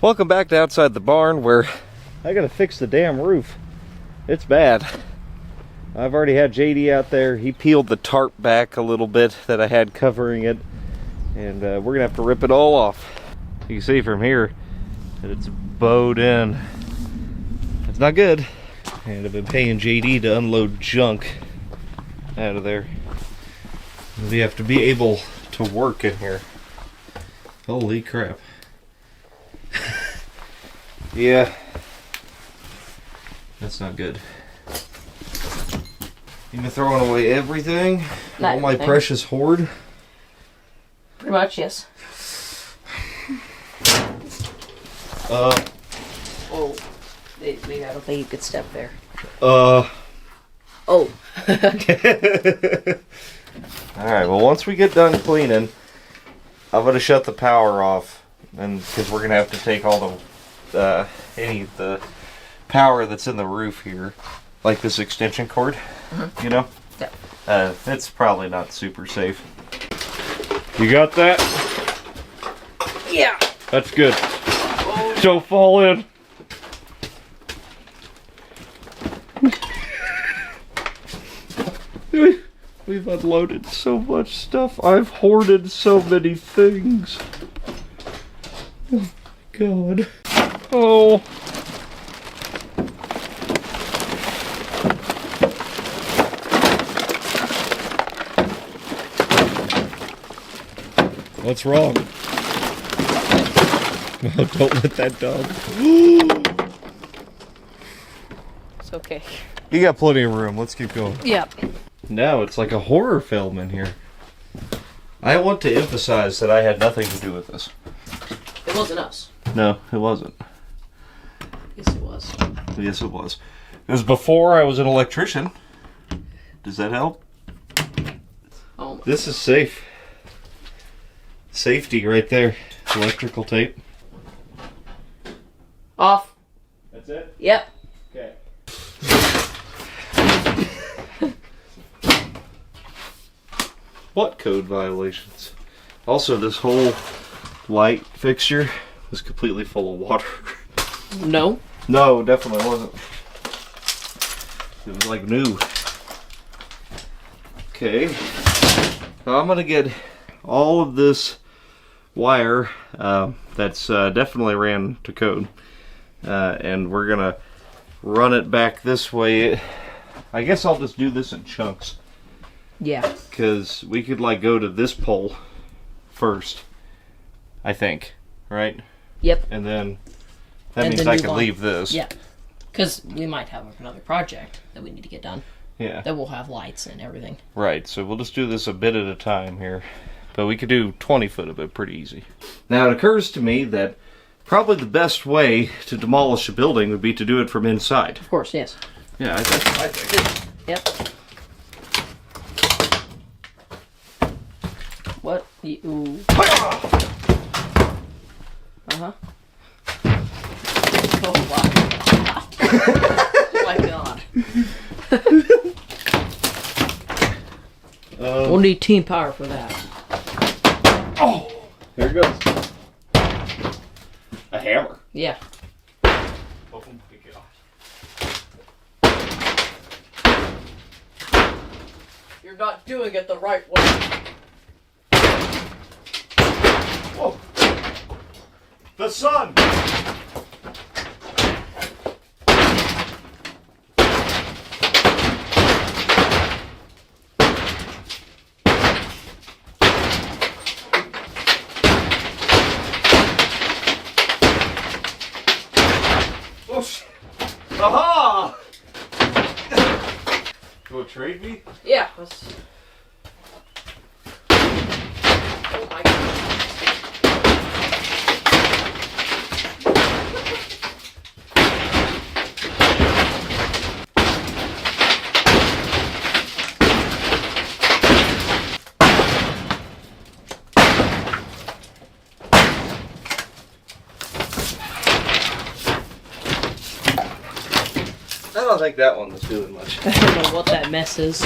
Welcome back to outside the barn where I gotta fix the damn roof. It's bad. I've already had JD out there. He peeled the tarp back a little bit that I had covering it, and we're gonna have to rip it all off. You can see from here that it's bowed in. It's not good. And I've been paying JD to unload junk out of there. We have to be able to work in here. Holy crap. Yeah, that's not good. Even throwing away everything, all my precious hoard. Pretty much, yes. Oh, maybe I don't think you could step there. Oh. Alright, well, once we get done cleaning, I'm going to shut the power off, and because we're going to have to take all the any of the power that's in the roof here, like this extension cord, you know? Yeah. It's probably not super safe. You got that? Yeah. That's good. Oh. Don't fall in. We've unloaded so much stuff. I've hoarded so many things. Oh my god. Oh. What's wrong? Oh, don't let that dog. It's okay. You got plenty of room. Let's keep going. Yep. Now it's like a horror film in here. I want to emphasize that I had nothing to do with this. It wasn't us. No, it wasn't. Yes, it was. Yes, it was. It was before I was an electrician. Does that help? Oh. This is safe. Safety right there. Electrical tape. Off. That's it? Yep. Okay. What code violations? Also, this whole light fixture was completely full of water. No. No, definitely wasn't. It was like new. Okay. Now I'm gonna get all of this wire that's definitely ran to code, and we're gonna run it back this way. I guess I'll just do this in chunks. Yeah. Because we could like go to this pole first, I think, right? Yep. And then that means I can leave this. Yeah. Because we might have another project that we need to get done. Yeah. That will have lights and everything. Right, so we'll just do this a bit at a time here. But we could do 20 foot of it pretty easy. Now it occurs to me that probably the best way to demolish a building would be to do it from inside. Of course, yes. Yeah, I think. Yep. What? You... Uh-huh. Oh, wow. Oh, my God. We'll need team power for that. Oh! There it goes. A hammer. Yeah. Oh my god. You're not doing it the right way. Whoa! The sun! Oh shit! Aha! You wanna trade me? Yeah. Let's... Oh my God. I don't think that one was doing much. I don't know what that mess is.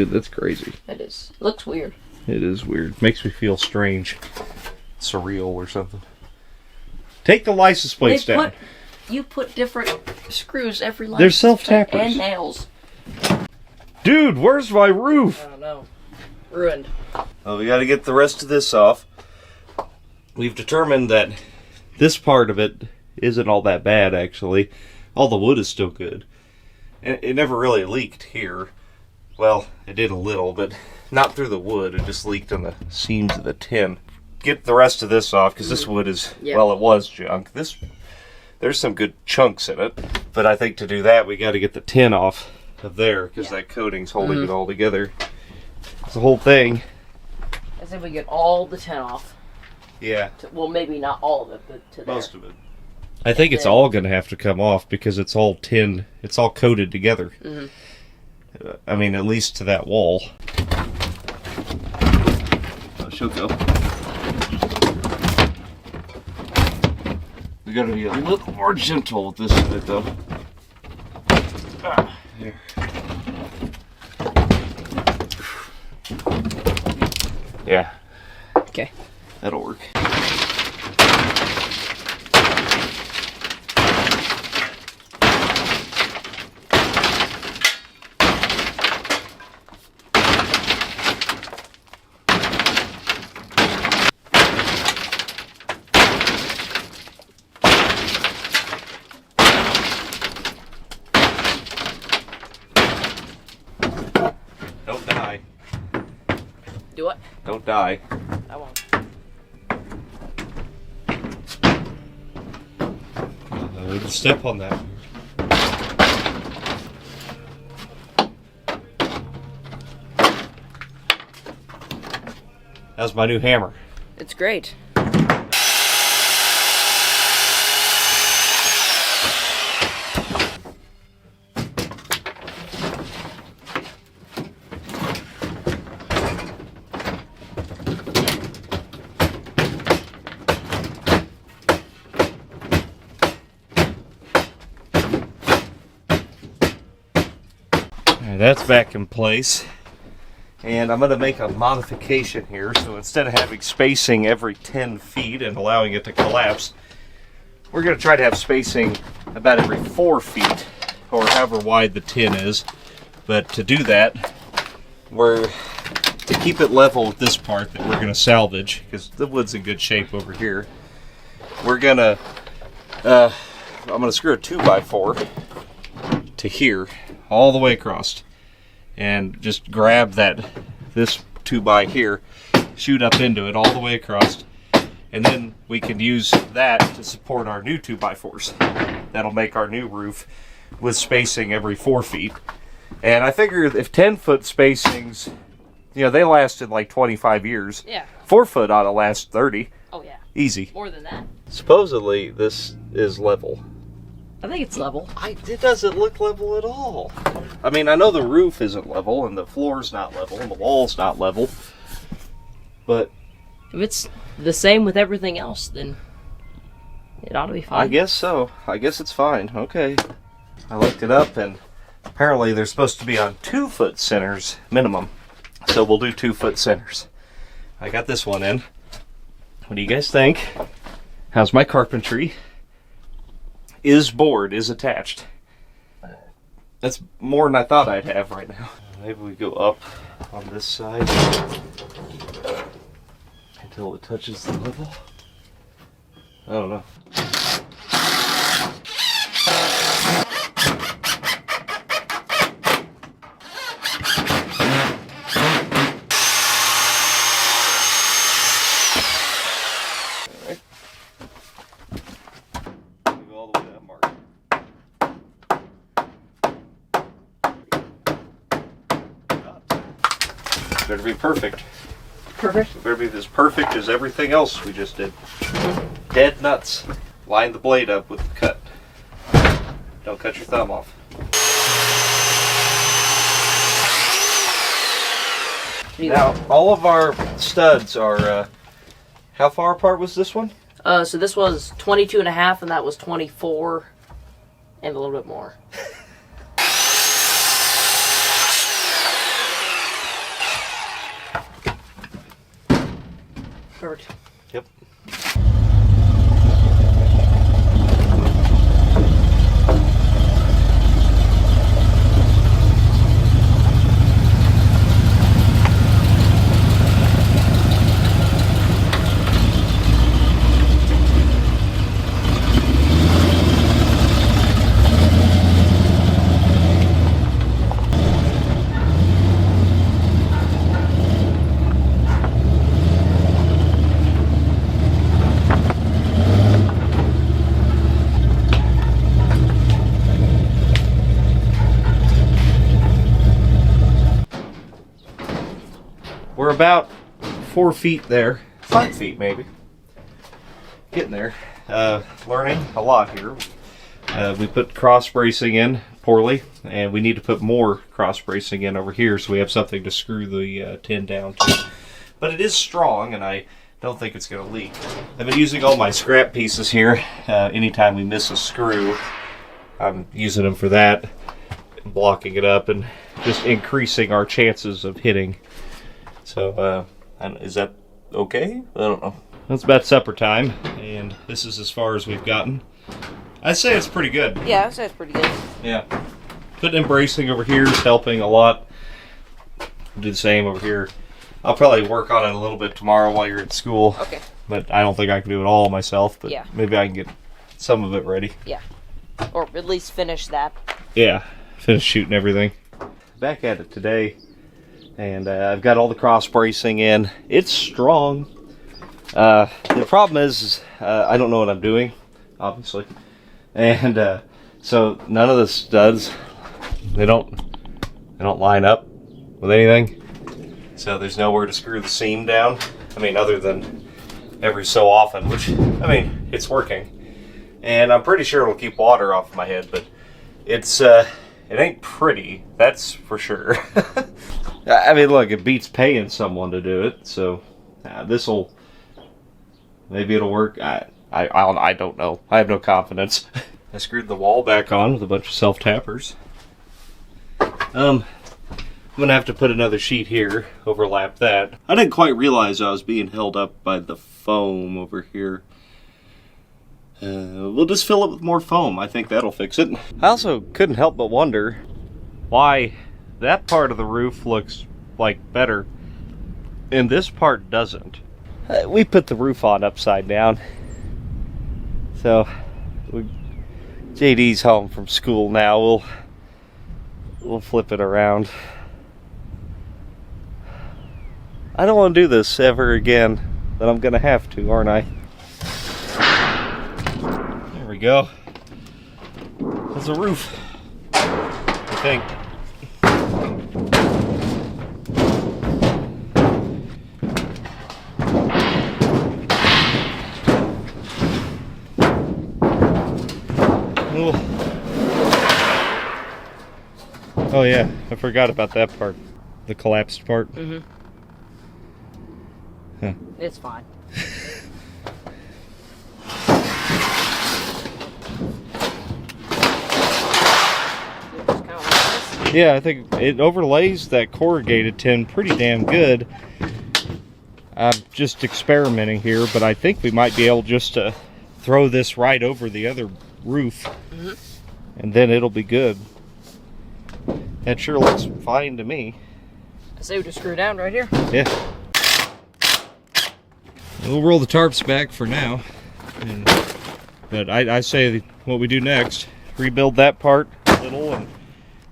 Dude, that's crazy. It is. It looks weird. It is weird. Makes me feel strange. Surreal or something. Take the license plates down. You put different screws every license They're self-tappers. and nails. Dude, where's my roof? I don't know. Ruined. Well, we got to get the rest of this off. We've determined that this part of it isn't all that bad, actually. All the wood is still good. And it never really leaked here. Well, it did a little, but not through the wood. It just leaked in the seams of the tin. Get the rest of this off, because this wood is, well, it was junk. There's some good chunks in it. But I think to do that, we got to get the tin off of there, because that coating's holding it all together. It's the whole thing. I said we get all the tin off. Yeah. Well, maybe not all of it, but to most of it. I think it's all going to have to come off because it's all tin. It's all coated together. I mean, at least to that wall. Oh, she'll go. We got to be a little more gentle with this side, though. There. Yeah. Okay. That'll work. Don't die. Do what? Don't die. I won't. Step on that. How's my new hammer? It's great. That's back in place, and I'm going to make a modification here. So instead of having spacing every 10 feet and allowing it to collapse, we're going to try to have spacing about every 4 feet, or however wide the tin is. But to do that, to keep it level with this part that we're going to salvage, because the wood's in good shape over here, we're going to I'm going to screw a 2x4 to here all the way across, and just grab this 2x here, shoot up into it all the way across, and then we can use that to support our new 2x4s. That'll make our new roof with spacing every 4 feet. And I figure if 10-foot spacings, they lasted like 25 years. Yeah. 4 foot ought to last 30. Oh yeah. Easy. More than that. Supposedly this is level. I think it's level. It doesn't look level at all. I mean, I know the roof isn't level, and the floor's not level, and the wall's not level. But if it's the same with everything else, then it ought to be fine. I guess so. I guess it's fine. Okay. I looked it up, and apparently they're supposed to be on 2-foot centers minimum. So we'll do 2-foot centers. I got this one in. What do you guys think? How's my carpentry? Board is attached. That's more than I thought I'd have right now. Maybe we go up on this side until it touches the level. I don't know. Better be perfect. Perfect. It better be as perfect as everything else we just did. Dead nuts. Line the blade up with the cut. Don't cut your thumb off. Now, all of our studs are, how far apart was this one? So this was 22 and a half, and that was 24 and a little bit more. Perfect. Yep. We're about 4 feet there, 5 feet maybe. Getting there. Learning a lot here. We put cross bracing in poorly, and we need to put more cross bracing in over here so we have something to screw the tin down to. But it is strong, and I don't think it's going to leak. I've been using all my scrap pieces here. Anytime we miss a screw, I'm using them for that, blocking it up, and just increasing our chances of hitting. So, is that okay? I don't know. It's about supper time, and this is as far as we've gotten. I'd say it's pretty good. Yeah, I'd say it's pretty good. Yeah. Putting in bracing over here is helping a lot. Do the same over here. I'll probably work on it a little bit tomorrow while you're at school. Okay. But I don't think I can do it all myself, but yeah, maybe I can get some of it ready. Yeah. Or at least finish that. Yeah. Finish shooting everything. Back at it today. And I've got all the cross bracing in. It's strong. The problem is I don't know what I'm doing, obviously. And so none of the studs, they don't line up with anything. So there's nowhere to screw the seam down. I mean, other than every so often, which, I mean, it's working. And I'm pretty sure it'll keep water off my head, but it's it ain't pretty, that's for sure. I mean, look, it beats paying someone to do it, so this'll, maybe it'll work. I don't know. I have no confidence. I screwed the wall back on with a bunch of self-tappers. I'm gonna have to put another sheet here, overlap that. I didn't quite realize I was being held up by the foam over here. We'll just fill it with more foam. I think that'll fix it. I also couldn't help but wonder why that part of the roof looks like better and this part doesn't. We put the roof on upside down. So JD's home from school now. We'll flip it around. I don't want to do this ever again, but I'm gonna have to, aren't I? There we go. There's a roof, I think. Oh yeah, I forgot about that part. The collapsed part. Mm-hmm. Huh. It's fine. Yeah, I think it overlays that corrugated tin pretty damn good. I'm just experimenting here, but I think we might be able just to throw this right over the other roof. Mm-hmm. And then it'll be good. That sure looks fine to me. I say we just screw down right here. Yeah. We'll roll the tarps back for now. But I say what we do next, rebuild that part a little, and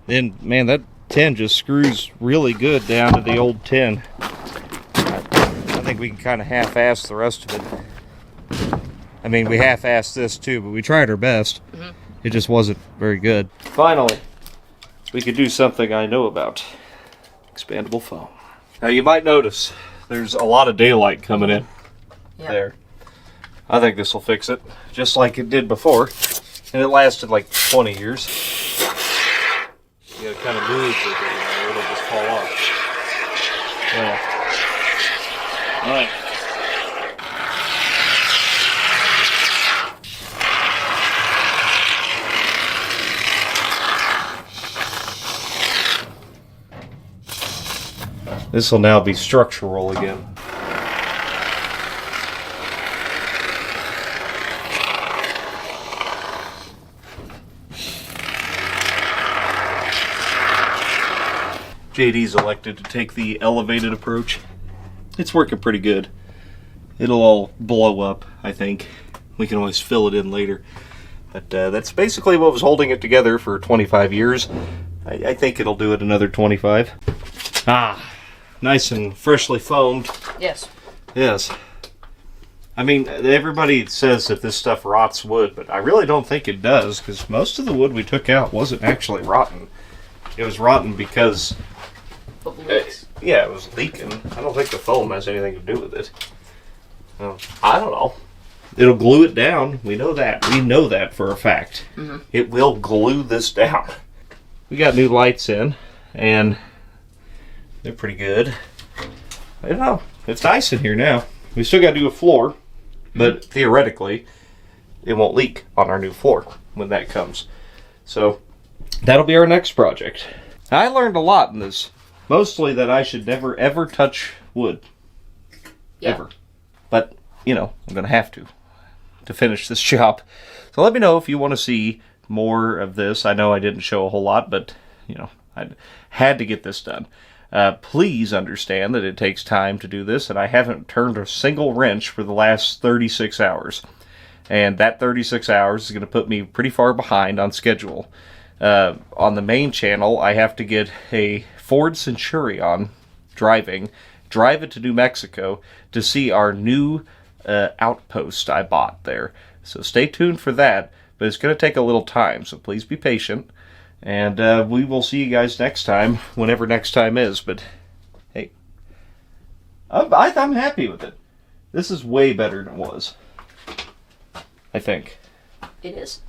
then, man, that tin just screws really good down to the old tin. I think we can kind of half-ass the rest of it. I mean, we half-assed this too, but we tried our best. Mm-hmm. It just wasn't very good. Finally, we could do something I know about. Expandable foam. Now you might notice there's a lot of daylight coming in. Yep. There. I think this will fix it, just like it did before. And it lasted like 20 years. You gotta kind of move with it, or it'll just fall off. Yeah. Alright. This will now be structural again. JD's elected to take the elevated approach. It's working pretty good. It'll all blow up, I think. We can always fill it in later. But that's basically what was holding it together for 25 years. I think it'll do it another 25. Ah, nice and freshly foamed. Yes. Yes. I mean, everybody says that this stuff rots wood, but I really don't think it does, because most of the wood we took out wasn't actually rotten. It was rotten because... Of leaks. Yeah, it was leaking. I don't think the foam has anything to do with it. Well, I don't know. It'll glue it down. We know that. We know that for a fact. Mm-hmm. It will glue this down. We got new lights in, and they're pretty good. I don't know. It's nice in here now. We still got to do a floor, but theoretically, it won't leak on our new floor when that comes. So, that'll be our next project. I learned a lot in this. Mostly that I should never, ever touch wood. Yeah. Ever. But, you know, I'm going to have to finish this job. So let me know if you want to see more of this. I know I didn't show a whole lot, but, you know, I had to get this done. Please understand that it takes time to do this, and I haven't turned a single wrench for the last 36 hours. And that 36 hours is going to put me pretty far behind on schedule. On the main channel, I have to get a Ford Centurion drive it to New Mexico to see our new outpost I bought there. So stay tuned for that, but it's going to take a little time, so please be patient. And we will see you guys next time, whenever next time is. But hey, I'm happy with it. This is way better than it was, I think. It is.